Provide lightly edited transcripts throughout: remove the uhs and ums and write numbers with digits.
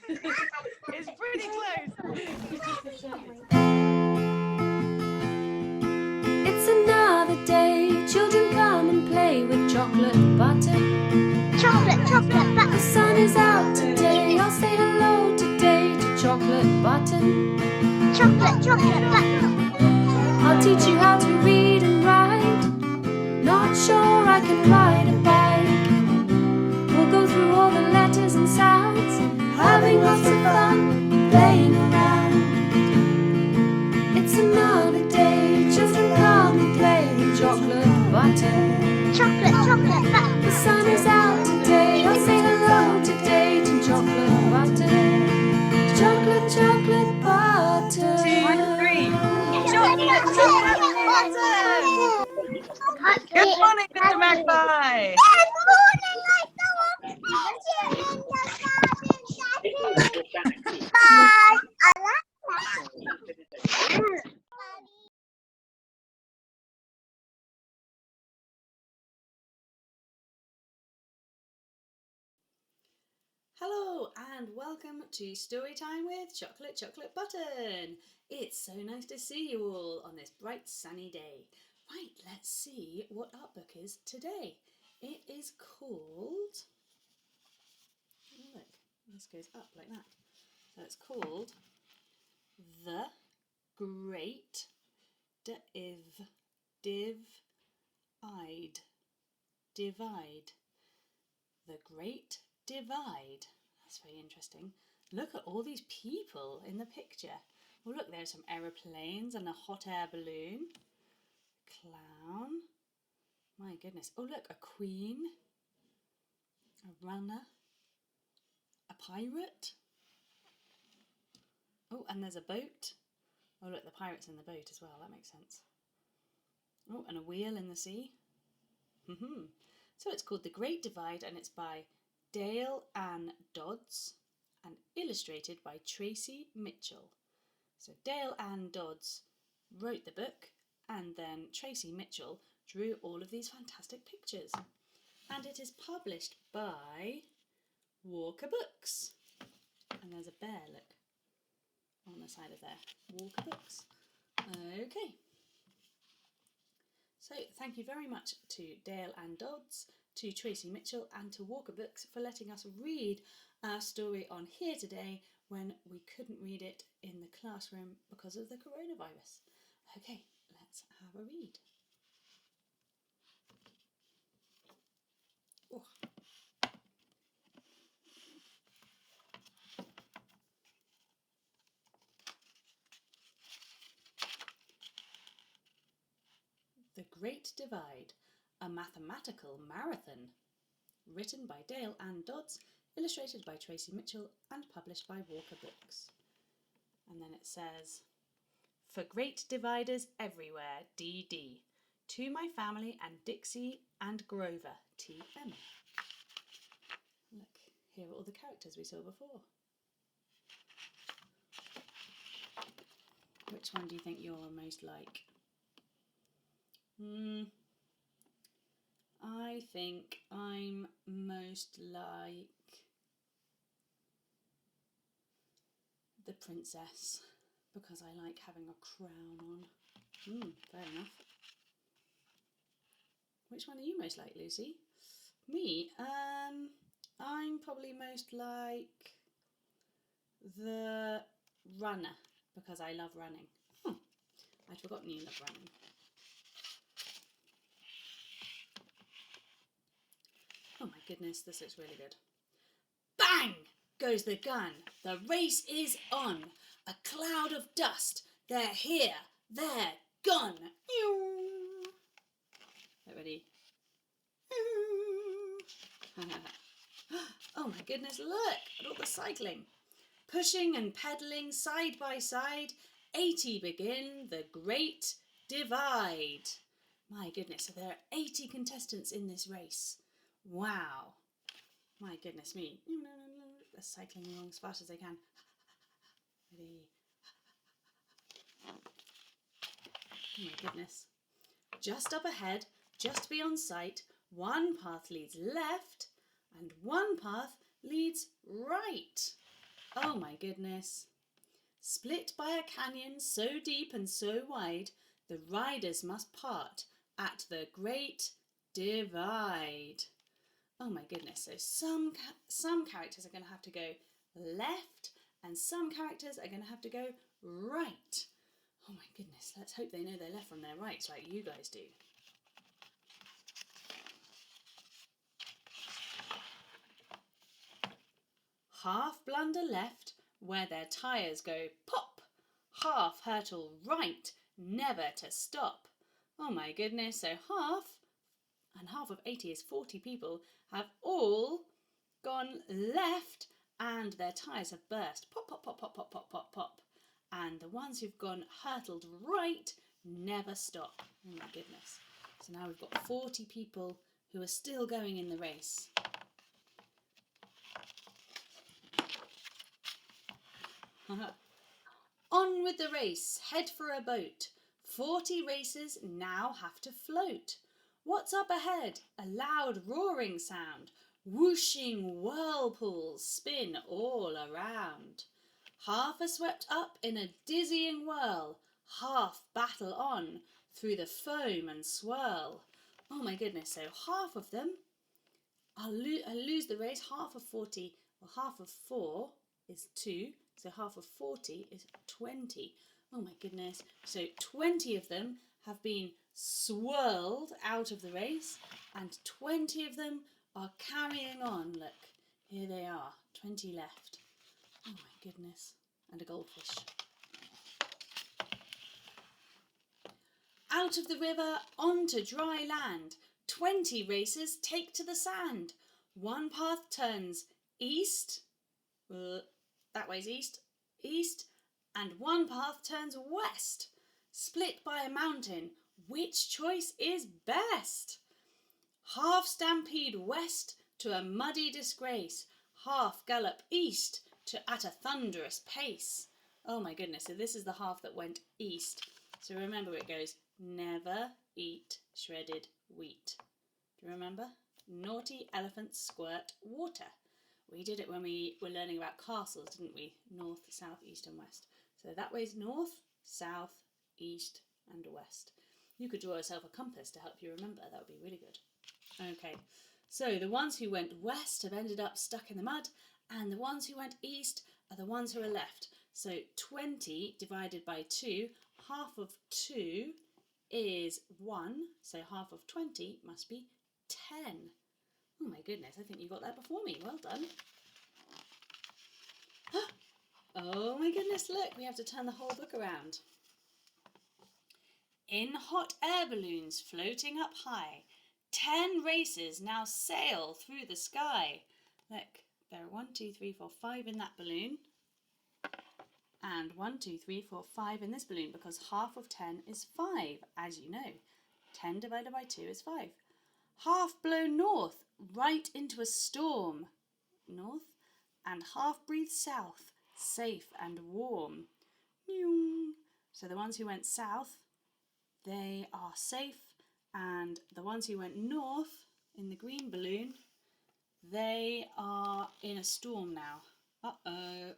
It's pretty close. It's another day. Children come and play with chocolate butter. Chocolate butter. The sun is out today. I'll say hello today to chocolate button. Chocolate butter. I'll teach you how to read and write. Not sure I can ride a bike. We'll go through all the letters and sounds, having lots of fun playing around. It's another day. Children come and play with chocolate butter. Chocolate butter. The sun is out today. I'll say hello today to chocolate butter. Chocolate butter. 2, 3. Chocolate butter. Good morning, Mr. Magpie. Good morning, I in the garden. Bye. I like that. Hello and welcome to Story Time with Chocolate Button. It's so nice to see you all on this bright sunny day. Right, let's see what our book is today. It is called... Oh, look, this goes up like that. So it's called The Great Divide. The Great Divide. That's very interesting. Look at all these people in the picture. Oh, look, there's some aeroplanes and a hot air balloon. Clown. My goodness. Oh, look, a queen. A runner. A pirate. Oh, and there's a boat. Oh, look, the pirate's in the boat as well. That makes sense. Oh, and a wheel in the sea. So it's called The Great Divide and it's by Dale Ann Dodds and illustrated by Tracy Mitchell. So Dale Ann Dodds wrote the book and then Tracy Mitchell drew all of these fantastic pictures. And it is published by Walker Books. And there's a bear, look, on the side of there. Walker Books. Okay. So thank you very much to Dale Ann Dodds, to Tracy Mitchell and to Walker Books for letting us read our story on here today when we couldn't read it in the classroom because of the coronavirus. Okay, let's have a read. Oh. The Great Divide, a mathematical marathon. Written by Dale Ann Dodds, illustrated by Tracy Mitchell and published by Walker Books. And then it says, for great dividers everywhere, DD. To my family and Dixie and Grover, TM. Look, here are all the characters we saw before. Which one do you think you're most like? I think I'm most like the princess because I like having a crown on. Fair enough. Which one are you most like, Lucy? Me? I'm probably most like the runner because I love running. I'd forgotten you love running. Oh my goodness, this looks really good. Bang goes the gun. The race is on. A cloud of dust. They're here. They're gone. Ready? Oh my goodness, look at all the cycling. Pushing and pedalling side by side, 80 begin the Great Divide. My goodness, so there are 80 contestants in this race. Wow. My goodness me. They're cycling along as fast as they can. Ready? Oh my goodness. Just up ahead, just beyond sight, one path leads left and one path leads right. Oh my goodness. Split by a canyon so deep and so wide, the riders must part at the Great Divide. Oh my goodness, so some characters are going to have to go left and some characters are going to have to go right. Oh my goodness, let's hope they know their left from their rights like you guys do. Half blunder left where their tyres go pop. Half hurtle right, never to stop. Oh my goodness, so half of 80 is 40 people, have all gone left and their tyres have burst. Pop, pop, pop, pop, pop, pop, pop, pop. And the ones who've gone hurtled right never stop. Oh my goodness. So now we've got 40 people who are still going in the race. On with the race, head for a boat. 40 racers now have to float. What's up ahead? A loud roaring sound. Whooshing whirlpools spin all around. Half are swept up in a dizzying whirl. Half battle on through the foam and swirl. Oh my goodness, so half of them, I'll lose the race. Half of 40, well, half of 4 is 2. So half of 40 is 20. Oh my goodness. So 20 of them have been swirled out of the race and 20 of them are carrying on. Look, here they are, 20 left. Oh my goodness. And a goldfish. Out of the river, onto dry land. 20 racers take to the sand. One path turns east. That way's east, and one path turns west, split by a mountain. Which choice is best? Half stampede west to a muddy disgrace, half gallop east at a thunderous pace. Oh my goodness, so this is the half that went east. So remember it goes, never eat shredded wheat. Do you remember? Naughty elephants squirt water. We did it when we were learning about castles, didn't we? North, south, east and west. So that way's north, south, east and west. You could draw yourself a compass to help you remember. That would be really good. Okay, so the ones who went west have ended up stuck in the mud, and the ones who went east are the ones who are left. So 20 divided by 2, half of 2 is 1, so half of 20 must be 10. Oh my goodness, I think you got that before me. Well done. Oh my goodness, look, we have to turn the whole book around. In hot air balloons floating up high, 10 racers now sail through the sky. Look, there are 1, 2, 3, 4, 5 in that balloon. And 1, 2, 3, 4, 5 in this balloon, because half of 10 is 5, as you know. 10 divided by 2 is 5. Half blow north, right into a storm. North. And half breathe south, safe and warm. So the ones who went south, they are safe. And the ones who went north in the green balloon, they are in a storm now. Uh-oh.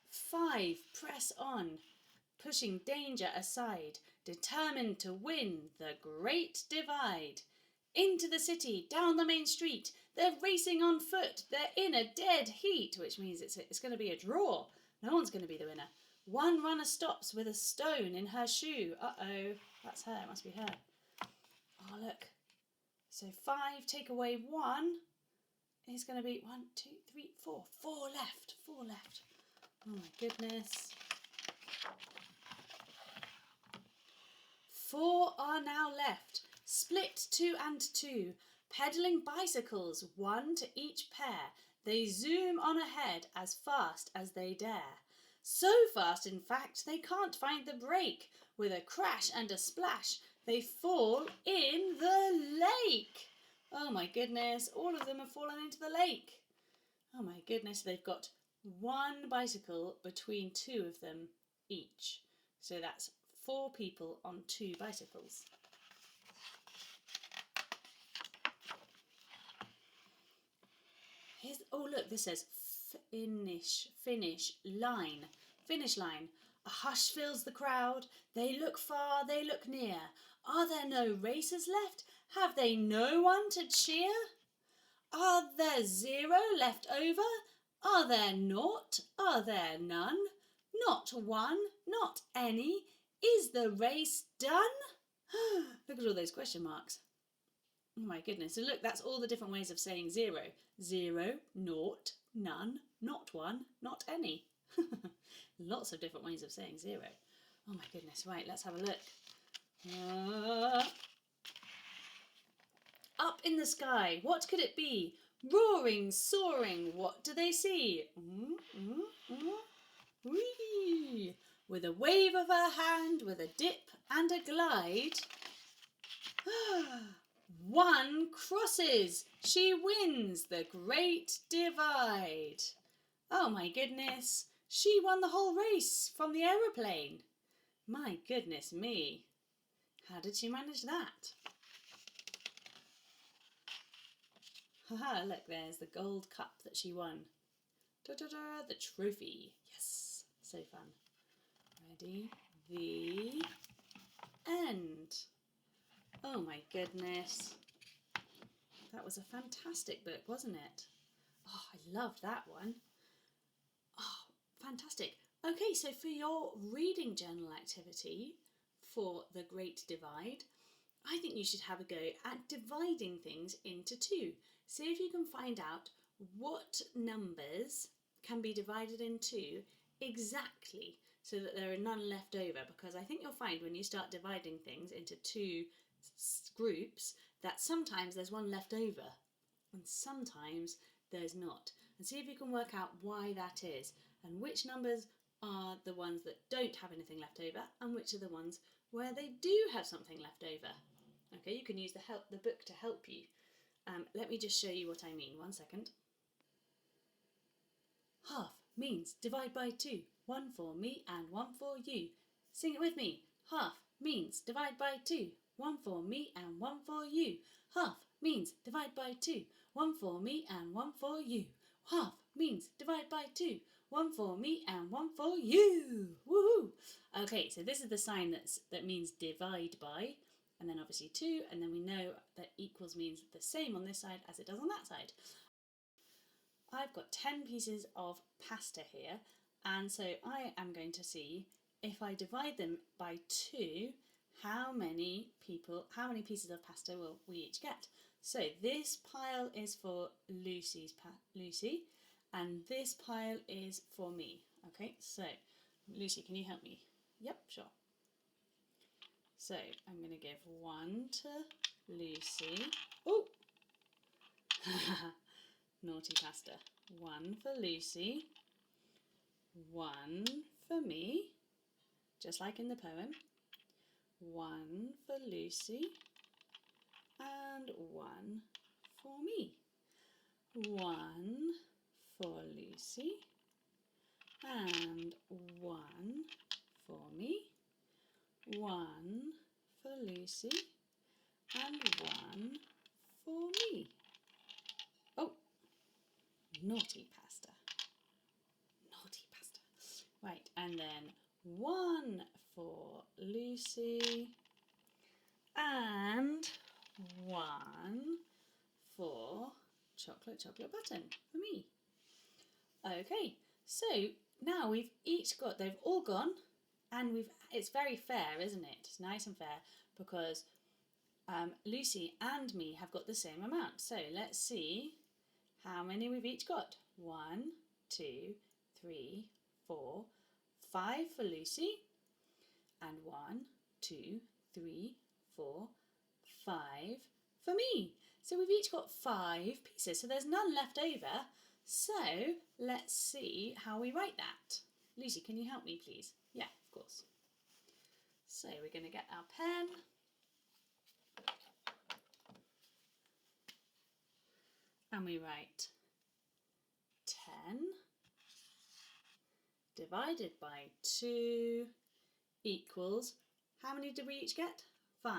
Five, press on, pushing danger aside, determined to win the Great Divide. Into the city, down the main street, they're racing on foot, they're in a dead heat, which means it's going to be a draw. No one's going to be the winner. One runner stops with a stone in her shoe. Uh-oh, that's her, it must be her. Oh, look. So 5 take away 1 is going to be 1, 2, 3, 4. 4 left, 4 left. Oh my goodness. 4 are now left, split 2 and 2, pedalling bicycles, 1 to each pair. They zoom on ahead as fast as they dare. So fast, in fact, they can't find the brake. With a crash and a splash, they fall in the lake. Oh my goodness, all of them have fallen into the lake. Oh my goodness, they've got 1 bicycle between 2 of them each. So that's 4 people on 2 bicycles. Oh, look, this says finish line. Finish line. A hush fills the crowd. They look far, they look near. Are there no racers left? Have they no one to cheer? Are there 0 left over? Are there naught? Are there none? Not one, not any. Is the race done? Look at all those question marks. Oh my goodness. So look, that's all the different ways of saying 0. 0, naught, none, not one, not any. Lots of different ways of saying 0. Oh my goodness. Right, let's have a look. Up in the sky, what could it be? Roaring, soaring, what do they see? Whee! With a wave of her hand, with a dip and a glide, one crosses. She wins the Great Divide. Oh my goodness. She won the whole race from the aeroplane. My goodness me. How did she manage that? Haha, look, there's the gold cup that she won. Da-da-da, the trophy. Yes, so fun. Ready? The end. Oh my goodness. That was a fantastic book, wasn't it? Oh, I loved that one. Oh, fantastic. Okay, so for your reading journal activity for The Great Divide, I think you should have a go at dividing things into 2. See if you can find out what numbers can be divided into exactly so that there are none left over, because I think you'll find when you start dividing things into 2 groups that sometimes there's one left over and sometimes there's not. And see if you can work out why that is and which numbers are the ones that don't have anything left over and which are the ones where they do have something left over. Okay, you can use the book to help you. Let me just show you what I mean. 1 second. Half means divide by 2. 1 for me and 1 for you. Sing it with me. Half means divide by 2. 1 for me and 1 for you. Half means divide by 2. 1 for me and 1 for you. Half means divide by 2. 1 for me and 1 for you. Woohoo! Okay, so this is the sign that means divide by, and then obviously 2, and then we know that equals means the same on this side as it does on that side. I've got 10 pieces of pasta here, and so I am going to see if I divide them by 2, how many pieces of pasta will we each get. So this pile is for Lucy, and this pile is for me. Okay, so Lucy, can you help me? Yep, sure. So I'm going to give 1 to Lucy. Oh! Naughty pasta. 1 for Lucy, 1 for me, just like in the poem. 1 for Lucy and 1 for me. 1 for Lucy and 1 for me. 1 for Lucy and 1 for me. Oh, naughty pasta. Naughty pasta. Right, and then 1 for Lucy and 1 for chocolate button for me. Okay, so now we've each got, they've all gone, and it's very fair, isn't it? It's nice and fair because Lucy and me have got the same amount. So let's see how many we've each got. 1, 2, 3, 4, 5 for Lucy, and 1, 2, 3, 4, 5 for me. So we've each got 5 pieces, so there's none left over. So let's see how we write that. Lucy, can you help me please? Yeah, of course. So we're going to get our pen. And we write 10 divided by 2 equals, how many did we each get? 5.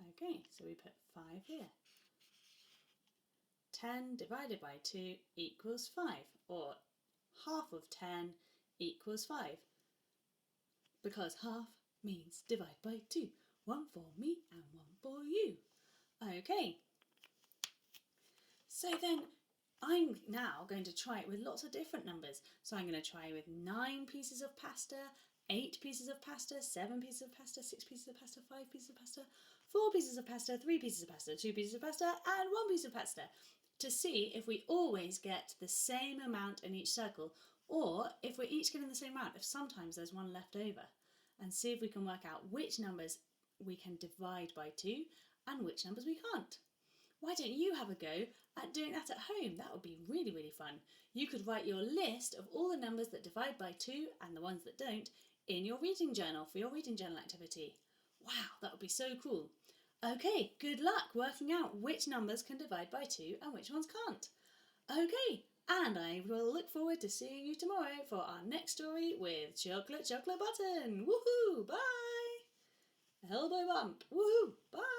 Okay, so we put 5 here. 10 divided by 2 equals 5, or half of 10 equals 5, because half means divide by 2. One for me and one for you. Okay, so then I'm now going to try it with lots of different numbers. So I'm going to try with 9 pieces of pasta, 8 pieces of pasta, 7 pieces of pasta, 6 pieces of pasta, 5 pieces of pasta, 4 pieces of pasta, 3 pieces of pasta, 2 pieces of pasta and 1 piece of pasta, to see if we always get the same amount in each circle, or if we're each getting the same amount, if sometimes there's one left over, and see if we can work out which numbers we can divide by 2 and which numbers we can't. Why don't you have a go at doing that at home? That would be really, really fun. You could write your list of all the numbers that divide by 2 and the ones that don't in your reading journal for your reading journal activity. Wow, that would be so cool. Okay, good luck working out which numbers can divide by 2 and which ones can't. Okay, and I will look forward to seeing you tomorrow for our next story with Chocolate Button. Woohoo! Bye! Elbow bump. Woohoo! Bye!